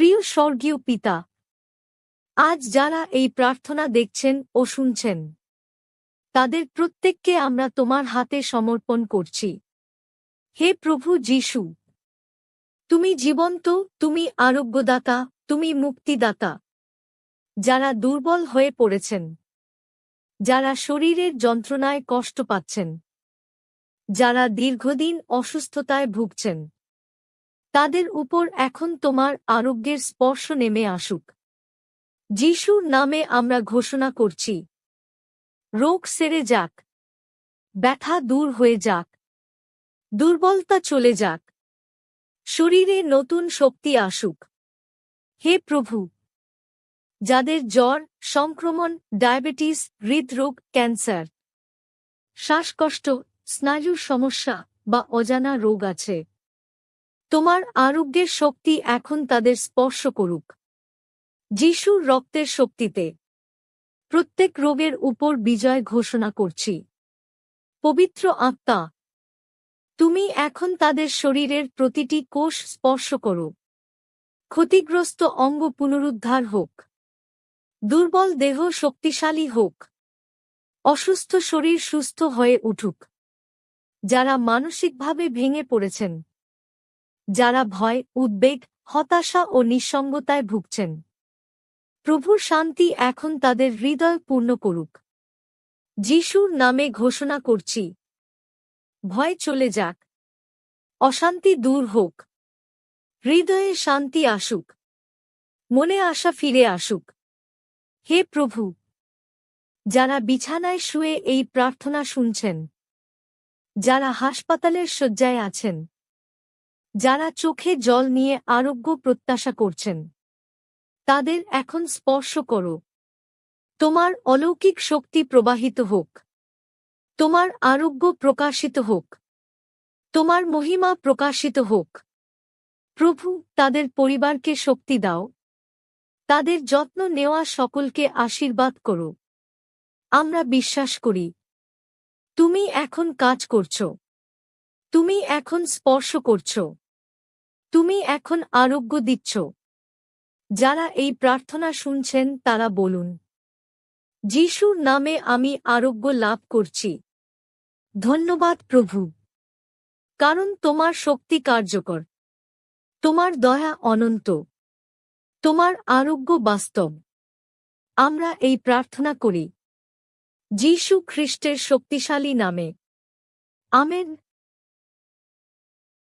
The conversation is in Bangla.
প্রিয় স্বর্গীয় পিতা, আজ যারা এই প্রার্থনা দেখছেন ও শুনছেন, তাদের প্রত্যেককে আমরা তোমার হাতে সমর্পণ করছি। হে প্রভু যীশু, তুমি জীবন্ত, তুমি আরোগ্যদাতা, তুমি মুক্তিদাতা। যারা দুর্বল হয়ে পড়েছেন, যারা শরীরের যন্ত্রণায় কষ্ট পাচ্ছেন, যারা দীর্ঘদিন অসুস্থতায় ভুগছেন, তাদের উপর এখন তোমার আরোগ্যের স্পর্শ নেমে আসুক। যিশুর নামে আমরা ঘোষণা করছি, রোগ সেরে যাক, ব্যথা দূর হয়ে যাক, দুর্বলতা চলে যাক, শরীরে নতুন শক্তি আসুক। হে প্রভু, যাদের জ্বর, সংক্রমণ, ডায়াবেটিস, হৃদরোগ, ক্যান্সার, শ্বাসকষ্ট, স্নায়ুর সমস্যা বা অজানা রোগ আছে, তোমার আরোগ্যের শক্তি এখন তাদের স্পর্শ করুক। যিশুর রক্তের শক্তিতে প্রত্যেক রোগের উপর বিজয় ঘোষণা করছি। পবিত্র আত্মা, তুমি এখন তাদের শরীরের প্রতিটি কোষ স্পর্শ করো। ক্ষতিগ্রস্ত অঙ্গ পুনরুদ্ধার হোক, দুর্বল দেহ শক্তিশালী হোক, অসুস্থ শরীর সুস্থ হয়ে উঠুক। যারা মানসিকভাবে ভেঙে পড়েছেন, যারা ভয়, উদ্বেগ, হতাশা ও নিঃসঙ্গতায় ভুগছেন, প্রভুর শান্তি এখন তাদের হৃদয় পূর্ণ করুক। যিশুর নামে ঘোষণা করছি, ভয় চলে যাক, অশান্তি দূর হোক, হৃদয়ে শান্তি আসুক, মনে আশা ফিরে আসুক। হে প্রভু, যারা বিছানায় শুয়ে এই প্রার্থনা শুনছেন, যারা হাসপাতালের শয্যায় আছেন, যারা চোখে জল নিয়ে আরোগ্য প্রত্যাশা করছেন, তাদের এখন স্পর্শ করো। তোমার অলৌকিক শক্তি প্রবাহিত হোক, তোমার আরোগ্য প্রকাশিত হোক, তোমার মহিমা প্রকাশিত হোক। প্রভু, তাদের পরিবারকে শক্তি দাও, তাদের যত্ন নেওয়া সকলকে আশীর্বাদ করো। আমরা বিশ্বাস করি, তুমি এখন কাজ করছ, তুমি এখন স্পর্শ করছ, তুমি এখন আরোগ্য দিচ্ছ। যারা এই প্রার্থনা শুনছেন তারা বলুন, যিশুর নামে আমি আরোগ্য লাভ করছি। ধন্যবাদ প্রভু, কারণ তোমার শক্তি কার্যকর, তোমার দয়া অনন্ত, তোমার আরোগ্য বাস্তব। আমরা এই প্রার্থনা করি যিশু খ্রিস্টের শক্তিশালী নামে। আমেন।